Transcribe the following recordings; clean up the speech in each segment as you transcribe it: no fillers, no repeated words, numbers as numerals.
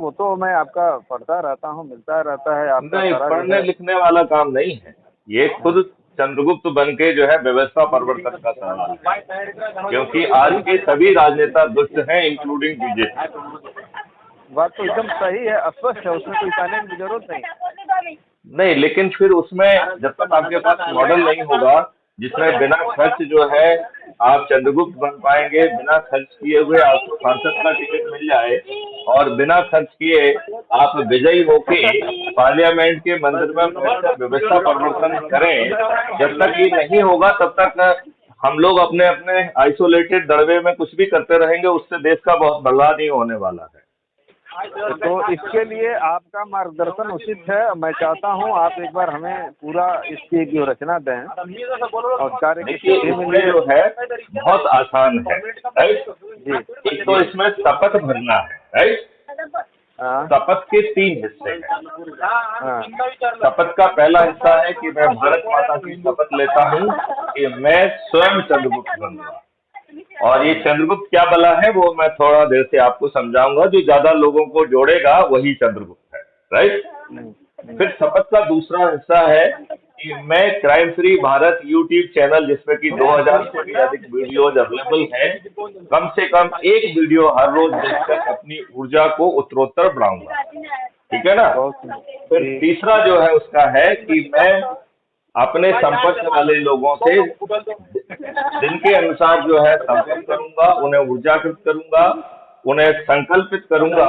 वो तो मैं आपका पढ़ता रहता हूँ, मिलता रहता है आपका नहीं, सारा जो पढ़ने है। लिखने वाला काम नहीं है ये, खुद चंद्रगुप्त बन के जो है व्यवस्था परिवर्तन का सवाल है, क्योंकि आज के सभी राजनेता दुष्ट हैं, इंक्लूडिंग बीजेपी। बात तो एकदम सही है, स्पष्ट है, उसमें कोई कहने की जरूरत नहीं। नहीं, लेकिन फिर उसमें जब तक आपके पास मॉडल नहीं होगा जिसमें बिना खर्च जो है आप चंद्रगुप्त बन पाएंगे, बिना खर्च किए हुए आपको सांसद का टिकट मिल जाए और बिना खर्च किए आप विजयी होके पार्लियामेंट के मंदिर में बैठकर व्यवस्था परिवर्तन करें, जब तक ये नहीं होगा तब तक हम लोग अपने अपने आइसोलेटेड दड़बे में कुछ भी करते रहेंगे, उससे देश का बहुत बदलाव नहीं होने वाला है। तो इसके लिए आपका मार्गदर्शन उचित है। मैं चाहता हूं आप एक बार हमें पूरा इसकी जो रचना दें और कार्य की देखिए, सूची इसमें जो है बहुत आसान है, राइट। जी। एक तो इसमें शपथ भरना है, राइट। हाँ। शपथ के 3 हिस्से हैं। हाँ। शपथ का पहला हिस्सा है कि मैं भारत माता की शपथ लेता हूँ कि मैं स्वयं चंद्रगुप्त बनूंगा, और ये चंद्रगुप्त क्या बला है वो मैं थोड़ा देर से आपको समझाऊंगा। जो ज्यादा लोगों को जोड़ेगा वही चंद्रगुप्त है, राइट। फिर शपथ का दूसरा हिस्सा है कि मैं crime free Bharat YouTube channel, जिसमें कि 2000 से भी अधिक वीडियोज अवेलेबल हैं, कम से कम एक वीडियो हर रोज देखकर अपनी ऊर्जा को उत्तरोत्तर बढ़ाऊंगा, ठीक है ना। फिर तीसरा जो है उसका है कि मैं अपने संपर्क वाले लोगों से दिन के अनुसार जो है संपर्क करूंगा, उन्हें ऊर्जाकृत करूंगा, उन्हें संकल्पित करूंगा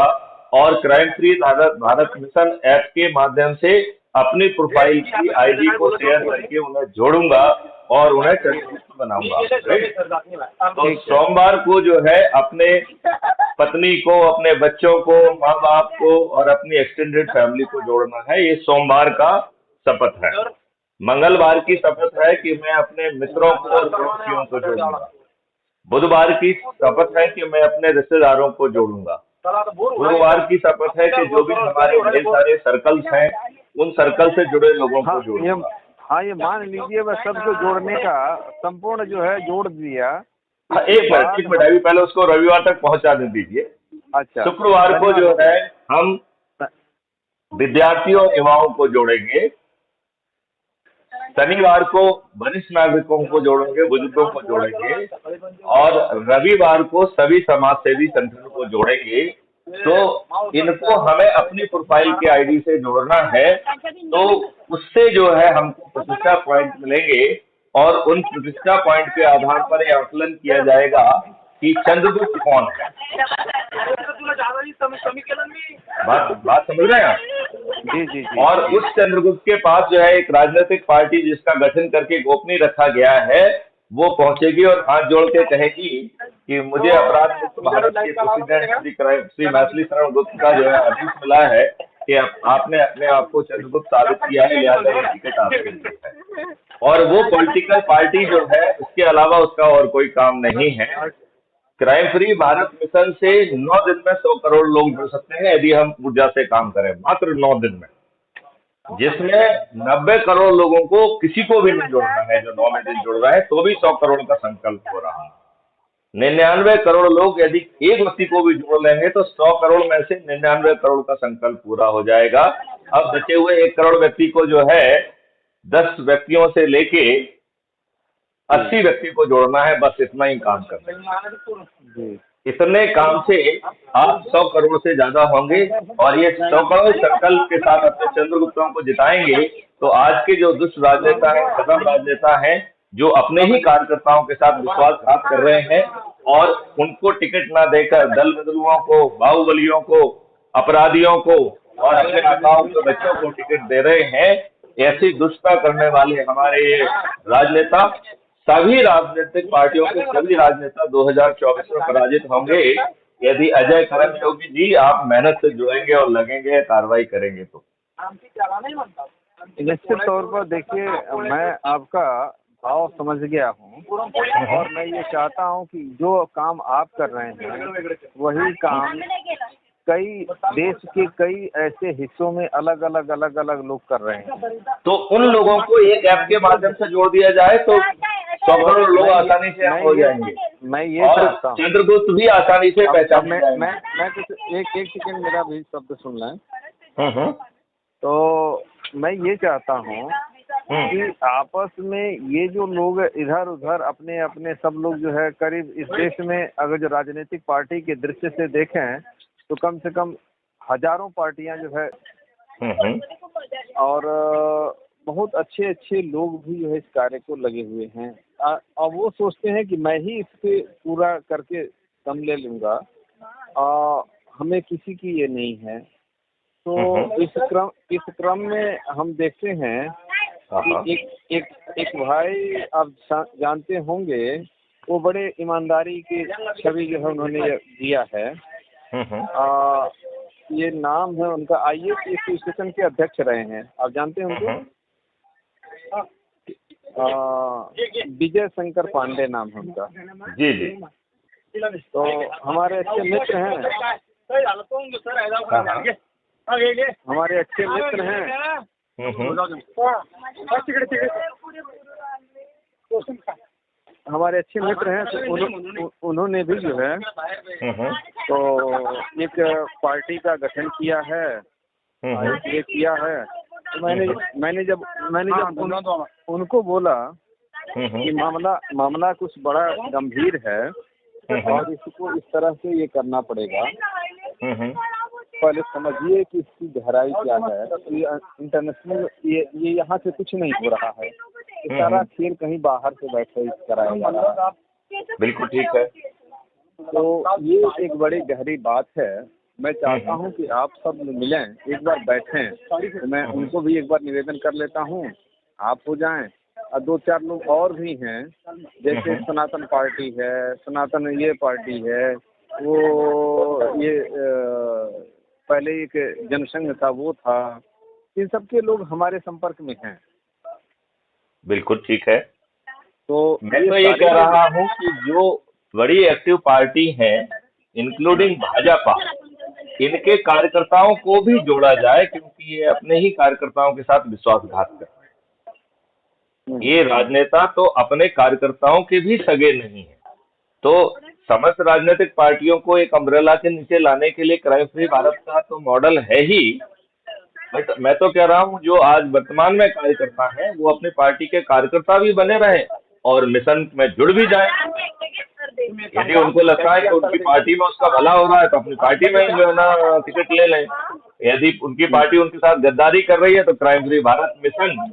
और crime free Bharat mission app के माध्यम से अपनी प्रोफाइल की आईडी को शेयर करके उन्हें जोड़ूंगा और उन्हें चंद्रगुप्त बनाऊंगा, राइट। तो सोमवार को जो है अपने पत्नी को, अपने बच्चों को, माँ बाप को और अपनी एक्सटेंडेड फैमिली को जोड़ना है, ये सोमवार का शपथ है। मंगलवार की शपथ है कि मैं अपने मित्रों को और पड़ोसियों को जोड़ूंगा। बुधवार की शपथ है कि मैं अपने रिश्तेदारों को जोड़ूंगा। गुरुवार की शपथ है कि जो भी हमारे ढेर सारे सर्कल्स हैं उन सर्कल से जुड़े लोगों को जोड़ूंगा। हाँ, ये मान लीजिए मैं सबको जोड़ने का संपूर्ण जो है जोड़ दिया। हाँ, एक मिनट अभी पहले उसको रविवार तक पहुंचाने दीजिए। अच्छा। शुक्रवार को जो है हम विद्यार्थियों और युवाओं को जोड़ेंगे। शनिवार को वरिष्ठ नागरिकों को जोड़ेंगे, बुजुर्गों को जोड़ेंगे, और रविवार को सभी समाज सेवी संगठनों को जोड़ेंगे। तो इनको हमें अपनी प्रोफाइल के आईडी से जोड़ना है, तो उससे जो है हमको प्रतिष्ठा पॉइंट मिलेंगे और उन प्रतिष्ठा पॉइंट के आधार पर यह आकलन किया जाएगा कि चंद्रगुप्त कौन है। बात समझ रहे हैं आप? जी जी जी। और उस चंद्रगुप्त के पास जो है एक राजनीतिक पार्टी जिसका गठन करके गोपनीय रखा गया है, वो पहुंचेगी और हाथ जोड़ के कहेगी कि मुझे अपराध मुक्त भारत के प्रेसिडेंट श्री मैथिली शरण गुप्त का जो है आदेश मिला है कि आपने अपने आप को चंद्रगुप्त साबित किया है, लिहाजा ये टिकट आपके लिए है। और वो पॉलिटिकल पार्टी जो है उसके अलावा उसका और कोई काम नहीं है। क्राइम फ्री भारत मिशन से 9 दिन में 100 करोड़ लोग जुड़ सकते हैं यदि हम ऊर्जा से काम करें, मात्र 9 दिन में, जिसमें 90 करोड़ लोगों को किसी को भी नहीं जोड़ना है। जो 9 में दिन जुड़ रहा है तो भी 100 करोड़ का संकल्प हो रहा है। 99 करोड़ लोग यदि एक व्यक्ति को भी जोड़ लेंगे तो 100 करोड़ में से 99 करोड़ का संकल्प पूरा हो जाएगा। अब बचे हुए 1 करोड़ व्यक्ति को जो है 10 व्यक्तियों से लेके 80 व्यक्ति को जोड़ना है, बस इतना ही काम करना है। इतने काम से आप 100 करोड़ से ज्यादा होंगे और ये 100 करोड़ संकल्प के साथ अपने चंद्रगुप्तों को जिताएंगे। तो आज के जो दुष्ट राजनेता हैं, खत्म राजनेता हैं, जो अपने ही कार्यकर्ताओं के साथ विश्वासघात कर रहे हैं और उनको टिकट ना देकर दल बदलुओं को, बाहुबलियों को, अपराधियों को और अपने नेताओं के बच्चों को टिकट दे रहे हैं, ऐसी दुष्टता करने वाले हमारे ये राजनेता, सभी राजनीतिक पार्टियों के सभी राजनेता 2024 में पराजित होंगे यदि अजय करण योगी जी आप मेहनत से जुड़ेंगे और लगेंगे, कार्रवाई करेंगे तो। निश्चित तौर पर देखिए, मैं आपका भाव समझ गया हूँ और मैं ये चाहता हूँ कि जो काम आप कर रहे हैं वही काम कई देश के कई ऐसे हिस्सों में अलग अलग लोग कर रहे हैं। तो उन लोगों को एक ऐप के माध्यम से जोड़ दिया जाए तो 100 करोड़ लोग आसानी से हो जाएंगे। मैं ये और चाहता हूँ। चंद्रगुप्त भी आसानी से अब पहचान जाएंगे। मैं कुछ एक सेकंड मेरा भी शब्द सुन लें। हम्म। तो मैं ये चाहता हूँ हम्म। कि आपस में ये जो लोग इधर उधर अपने अपने सब लोग जो है करीब इस देश में अगर जो राजनीतिक पार्टी के दृष्टि से देखें तो कम से कम हजारों पार्टियां जो है हम्म। और बहुत अच्छे अच्छे लोग भी जो है इस कार्य को लगे हुए हैं। और वो सोचते हैं कि मैं ही इसके पूरा करके दम ले लूँगा, हमें किसी की ये नहीं है। तो इस क्रम में हम देखते हैं कि एक भाई आप जानते होंगे, वो बड़े ईमानदारी की छवि जो है उन्होंने दिया है। ये नाम है उनका, IAS एसोसिएशन के अध्यक्ष रहे हैं, आप जानते हैं उनको? विजय शंकर पांडे नाम है उनका। जी जी। तो हमारे अच्छे मित्र हैं, हमारे अच्छे मित्र हैं। हमारे अच्छे मित्र हैं, तो उन्होंने भी जो है तो एक पार्टी का गठन किया है, ये किया है। तो मैंने जब उनको बोला कि मामला कुछ बड़ा गंभीर है और इसको इस तरह से ये करना पड़ेगा, पहले समझिए कि इसकी गहराई क्या है। ये इंटरनेशनल ये यहाँ से कुछ नहीं हो रहा है, ये सारा खेल कहीं बाहर से बैठे कराया जा रहा है। बिल्कुल ठीक है। तो ये एक बड़ी गहरी बात है। मैं चाहता हूँ कि आप सब मिलें, एक बार बैठें। तो मैं उनको भी एक बार निवेदन कर लेता हूँ, आप हो जाएं, और 2-4 लोग और भी हैं, जैसे सनातन पार्टी है, सनातन ये पार्टी है, वो ये पहले एक जनसंघ था वो था, इन सब के लोग हमारे संपर्क में हैं। बिल्कुल ठीक है। तो मैं तो ये कह रहा हूँ कि जो बड़ी एक्टिव पार्टी है इंक्लूडिंग भाजपा, इनके कार्यकर्ताओं को भी जोड़ा जाए, क्योंकि ये अपने ही कार्यकर्ताओं के साथ विश्वासघात कर रहे हैं। ये राजनेता तो अपने कार्यकर्ताओं के भी सगे नहीं है। तो समस्त राजनीतिक पार्टियों को एक अम्ब्रेला के नीचे लाने के लिए क्राइम फ्री भारत का तो मॉडल है ही, बट मैं तो कह रहा हूँ जो आज वर्तमान में कार्यकर्ता है वो अपनी पार्टी के कार्यकर्ता भी बने रहे और मिशन में जुड़ भी जाए। यदि उनको लगता है कि उनकी पार्टी में उसका भला हो रहा है तो अपनी पार्टी में जो है ना टिकट ले लें। यदि उनकी पार्टी उनके साथ गद्दारी कर रही है तो क्राइम फ्री भारत मिशन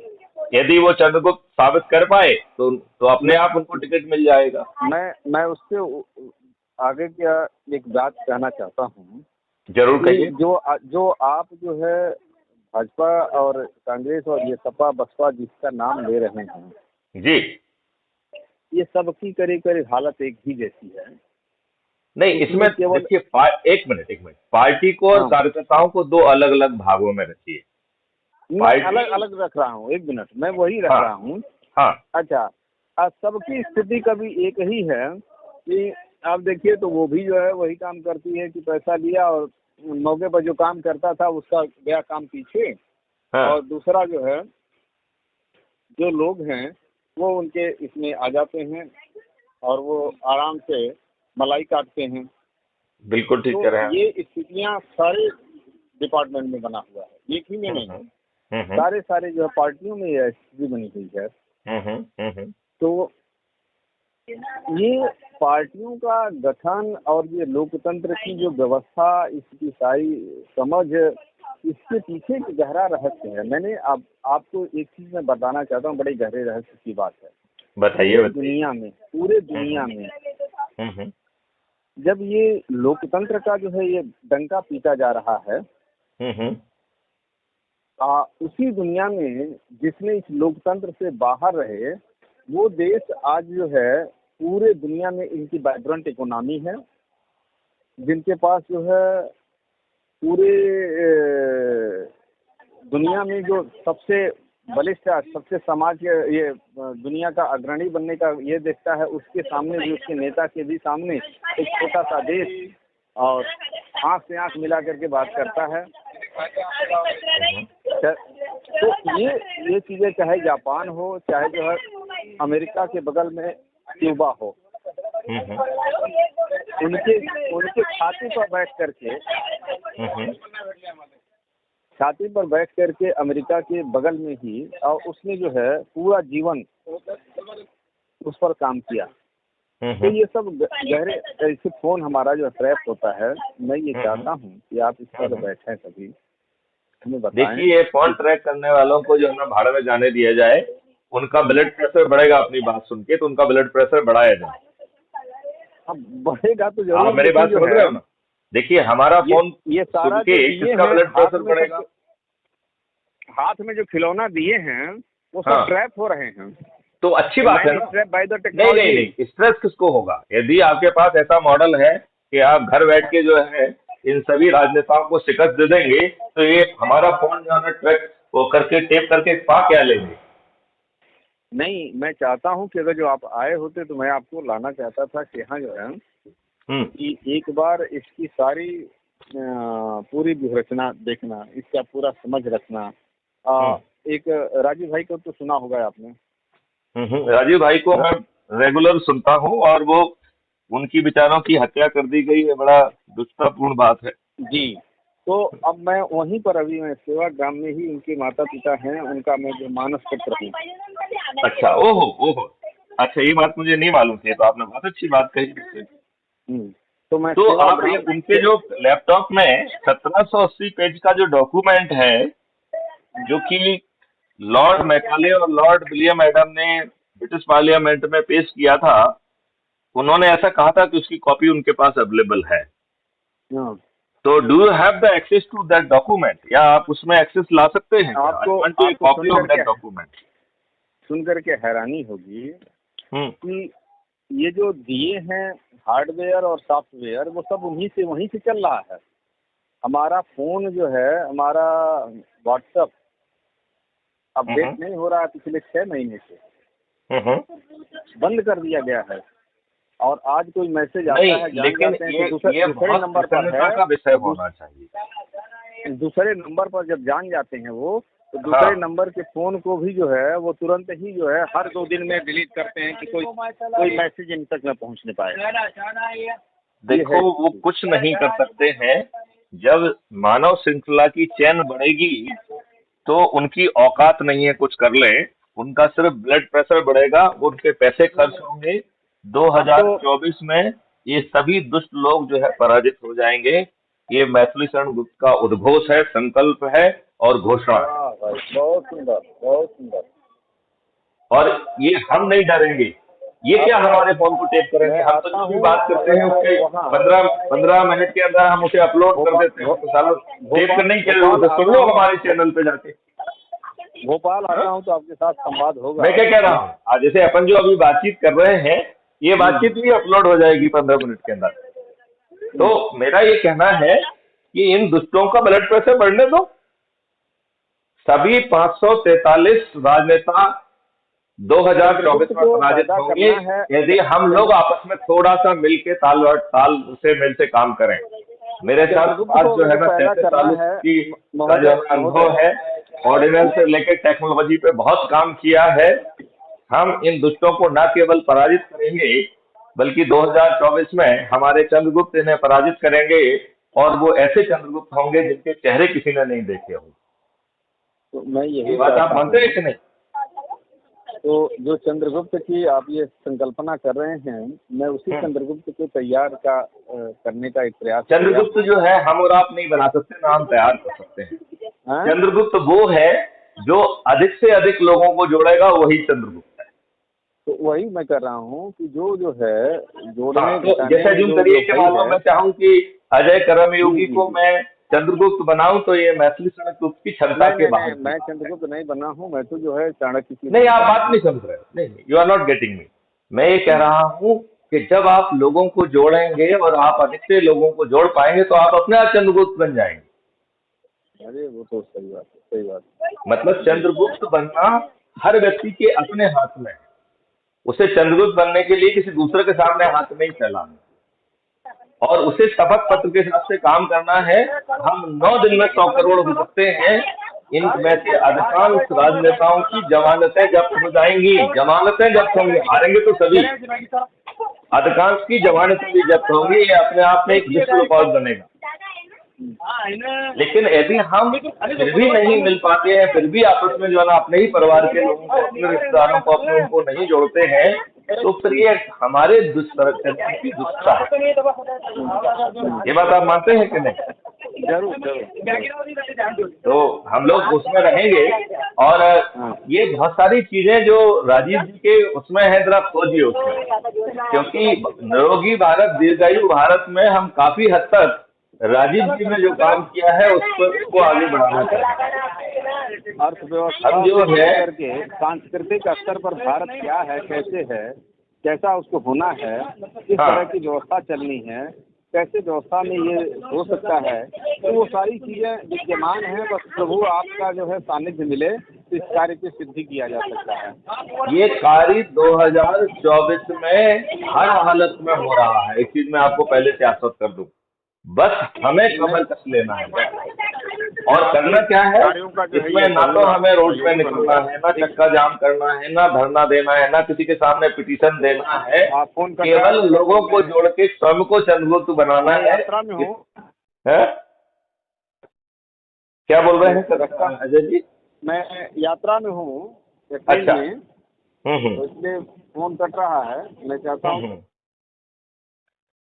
यदि वो चंद्रगुप्त साबित कर पाए तो अपने आप उनको टिकट मिल जाएगा। मैं उससे आगे क्या एक बात कहना चाहता हूँ। जरूर कहिए। जो आप जो है भाजपा और कांग्रेस और ये सपा बसपा जिसका नाम ले रहे हैं जी, ये सबकी करीब हालत एक ही जैसी है। नहीं, इसमें देखिए एक मिनट पार्टी को और कार्यकर्ताओं को दो अलग अलग भागों में रखिए। मैं अलग अलग रख रहा हूँ, 1 मिनट मैं वही रख रहा हूँ। हाँ अच्छा, सबकी स्थिति कभी एक ही है कि आप देखिए तो वो भी जो है वही काम करती है कि पैसा लिया और मौके पर जो काम करता था उसका गया काम पीछे। और दूसरा जो है जो लोग हैं वो उनके इसमें आ जाते हैं और वो आराम से मलाई काटते हैं। बिल्कुल ठीक कह रहे हैं। ये स्थितियाँ सारे डिपार्टमेंट में बना हुआ है, एक ही में नहीं है, सारे जो है पार्टियों में यह स्थिति बनी हुई है। तो ये पार्टियों का गठन और ये लोकतंत्र की जो व्यवस्था, इसकी सारी समझ, इसके पीछे एक गहरा रहस्य है। मैंने आपको एक चीज मैं बताना चाहता हूँ, बड़े गहरे रहस्य की बात है। बताइए। पूरे दुनिया में जब ये लोकतंत्र का जो है ये डंका पीटा जा रहा है, उसी दुनिया में जिसने इस लोकतंत्र से बाहर रहे वो देश आज जो है पूरे दुनिया में इनकी वाइब्रेंट इकोनॉमी है, जिनके पास जो है पूरे दुनिया में जो सबसे बलिष्ठ, सबसे समाज के ये दुनिया का अग्रणी बनने का ये देखता है, उसके सामने भी, उसके नेता के भी सामने एक छोटा सा देश और आंख से आंख मिला करके बात करता है। तो ये चीजें चाहे जापान हो, चाहे जो है अमेरिका के बगल में क्यूबा हो, उनके उनके छाती पर बैठ करके अमेरिका के बगल में ही, और उसने जो है पूरा जीवन उस पर काम किया। तो ये सब गहरे ऐसे फोन हमारा जो ट्रैप होता है, मैं ये चाहता हूँ कि आप इस पर बैठे कभी, हमें बताएं। देखिए, फोन ट्रैक करने वालों को जो है ना भाड़ में जाने दिया जाए, उनका ब्लड प्रेशर बढ़ेगा। अपनी बात सुन के तो उनका ब्लड प्रेशर बढ़ाया जाए। अब बढ़ेगा तो जरूर। आप मेरी बात समझ रहे हो ना? देखिए, हमारा फोन ये सारा सुन के किसका ब्लड प्रेशर बढ़ेगा? हाथ में जो खिलौना दिए हैं वो सब ट्रैप हो रहे हैं। तो अच्छी बात है ना? नहीं, नहीं, स्ट्रेस किसको होगा? यदि आपके पास ऐसा मॉडल है कि आप घर बैठ के जो है इन सभी राजनेताओं को शिकस्त दे देंगे, तो ये हमारा फोन जो है ना ट्रैक वो करके टेप करके पा क्या लेंगे? नहीं, मैं चाहता हूं कि अगर जो आप आए होते तो मैं आपको लाना चाहता था कि यहाँ जो है कि एक बार इसकी सारी पूरी व्यूहरचना देखना, इसका पूरा समझ रखना। एक राजीव भाई को तो सुना होगा आपने। राजीव भाई को मैं रेगुलर सुनता हूँ, और वो उनकी विचारों की हत्या कर दी गई है, बड़ा दुष्टपूर्ण बात है जी। तो अब मैं वहीं पर, अभी मैं सेवा ग्राम में ही, उनके माता पिता हैं, उनका मैं जो मानस पुत्र हूँ। अच्छा, ओहो, अच्छा, ये बात मुझे नहीं मालूम थी, तो आपने बहुत अच्छी बात कही। तो आप उनके जो लैपटॉप में 1780 पेज का जो डॉक्यूमेंट है, जो कि लॉर्ड मैकाले और लॉर्ड विलियम एडम ने ब्रिटिश पार्लियामेंट में पेश किया था, उन्होंने ऐसा कहा था कि उसकी कॉपी उनके पास अवेलेबल है। तो do you have the access to that document, या आप उसमें एक्सेस ला सकते हैं? आपको कॉपी ऑफ दैट डॉक्यूमेंट सुन करके हैरानी होगी कि ये जो दिए हैं हार्डवेयर और सॉफ्टवेयर, वो सब वहीं से चल रहा है। हमारा फोन जो है, हमारा व्हाट्सएप अपडेट नहीं हो रहा है पिछले 6 महीने से, बंद कर दिया गया है। और आज कोई मैसेज आता है, लेकिन ये दूसरे नंबर पर है, का विषय होना चाहिए। दूसरे नंबर पर जब जान जाते हैं वो, तो दूसरे नंबर के फोन को भी जो है वो तुरंत ही जो है हर 2 दिन में डिलीट करते हैं कि कोई मैसेज इन तक न पहुंचने पाए। देखो, वो कुछ नहीं कर सकते हैं। जब मानव श्रृंखला की चेन बढ़ेगी तो उनकी औकात नहीं है कुछ कर ले। उनका सिर्फ ब्लड प्रेशर बढ़ेगा, उनके पैसे खर्च होंगे। 2024 में ये सभी दुष्ट लोग जो है पराजित हो जाएंगे। ये मैथिली शरण गुप्त का उद्घोष है, संकल्प है और घोषणा है। बहुत सुंदर, बहुत सुंदर। और ये हम नहीं डरेंगे। ये क्या हमारे फोन को टेप करेंगे? हम तो जो भी बात करते हैं उसके 15 मिनट के अंदर हम उसे अपलोड कर देते हैं। तो सालों टेप करने की जरूरत है, सुन लो हमारे चैनल पे जाके। भोपाल आता हूँ तो आपके साथ संवाद होगा। मैं क्या कह रहा हूँ, आज जैसे अपन जो अभी बातचीत कर रहे हैं, ये बातचीत भी अपलोड हो जाएगी 15 मिनट के अंदर। तो मेरा ये कहना है कि इन दुष्टों का ब्लड प्रेशर बढ़ने दो। सभी 543 राजनेता 2024 में पराजित होंगे यदि हम लोग आपस में थोड़ा सा मिल के ताल से काम करें। मेरे साथ आज जो है ना 33 साल की जो अनुभव है, ऑर्डिनेंस से लेकर टेक्नोलॉजी पे बहुत काम किया है। हम इन दुष्टों को न केवल पराजित करेंगे, बल्कि 2024 में हमारे चंद्रगुप्त इन्हें पराजित करेंगे, और वो ऐसे चंद्रगुप्त होंगे जिनके चेहरे किसी ने नहीं देखे होंगे। तो मैं यही बात आप मानते हैं कि नहीं? तो जो चंद्रगुप्त की आप ये संकल्पना कर रहे हैं, मैं उसी चंद्रगुप्त को तैयार करने का एक प्रयास। चंद्रगुप्त जो है हम और आप नहीं बना सकते, ना हम तैयार कर सकते हैं। चंद्रगुप्त वो है जो अधिक से अधिक लोगों को जोड़ेगा, वही चंद्रगुप्त है। तो वही मैं कर रहा हूँ कि जो है जोड़ने तो जैसे जिन तरीके मालूम मैं चाहूँ कि अजय कर्मयोगी को मैं चंद्रगुप्त बनाऊं, तो ये मैथिली शरण गुप्त की क्षमता के बाहर। मैं चंद्रगुप्त नहीं बना हूं, मैं तो जो है चाणक्य की। नहीं, आप बात नहीं समझ रहे। नहीं, you are not getting me. मैं ये कह रहा हूं कि जब आप लोगों को जोड़ेंगे और आप अधिक से लोगों को जोड़ पाएंगे, तो आप अपने आप चंद्रगुप्त बन जाएंगे। अरे वो तो सही बात है, सही बात है। मतलब चंद्रगुप्त बनना हर व्यक्ति के अपने हाथ में है। उसे चंद्रगुप्त बनने के लिए किसी दूसरे के सामने हाथ नहीं फैलाना, और उसे शपथ पत्र के हिसाब से काम करना है। हम 9 दिन में 100 करोड़ हो सकते हैं, इनमें से अधिकांश राजनेताओं की जमानतें जब्त हो जाएंगी। जमानतें जब्त होंगी, हारेंगे तो सभी, अधिकांश की जमानतें भी जब्त होंगी। ये अपने आप में एक विश्व रिकॉर्ड बनेगा। लेकिन यदि हम फिर भी नहीं मिल पाते हैं, फिर भी आपस में जो है ना अपने ही परिवार के लोगों को, अपने रिश्तेदारों को, अपने उनको नहीं जोड़ते हैं, तो फिर ये हमारे दुष्प्रचलन की दुष्टा है। ये बात आप मानते हैं कि नहीं? जरूर। तो हम लोग उसमें रहेंगे। और ये बहुत सारी चीजें जो राजीव जी के उसमें है, जरा खोजिए उसमें, क्योंकि निरोगी भारत, दीर्घायु भारत में हम काफी हद तक राजीव जी ने जो काम किया है उसको आगे बढ़ाना चाहिए। अर्थव्यवस्था हम जो है करके सांस्कृतिक स्तर पर भारत क्या है, कैसे है, कैसा उसको होना है, किस तरह की व्यवस्था चलनी है, कैसे व्यवस्था में ये हो सकता है, तो वो सारी चीजें विद्यमान हैं। बस प्रभु आपका जो है सानिध्य मिले तो इस कार्य की सिद्धि किया जा सकता है। ये कार्य 2024 में हर हालत में हो रहा है। एक चीज मैं आपको पहले से आश्वस्त कर दूं, बस हमें कमर कस लेना है। और करना क्या है, इसमें ना तो हमें रोड पे निकलना है, ना चक्का जाम करना है, ना धरना देना है, ना किसी के सामने पिटीशन देना है। केवल लोगों को जोड़ के स्वयं को चंद्रगुप्त बनाना है। क्या बोल रहे हैं अजय जी? मैं यात्रा में हूँ। अच्छा। तो इसलिए फोन कट रहा है। मैं चाहता हूँ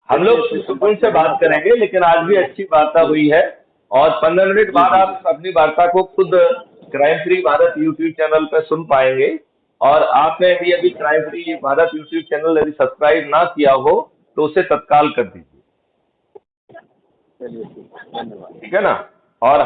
हम लोग सुकून से बात करेंगे, लेकिन आज भी अच्छी वार्ता हुई है। और 15 मिनट बाद आप अपनी वार्ता को खुद crime free Bharat YouTube channel पर सुन पाएंगे। और आपने भी अभी crime free Bharat YouTube channel यदि सब्सक्राइब ना किया हो तो उसे तत्काल कर दीजिए। चलिए, धन्यवाद। ठीक है ना? और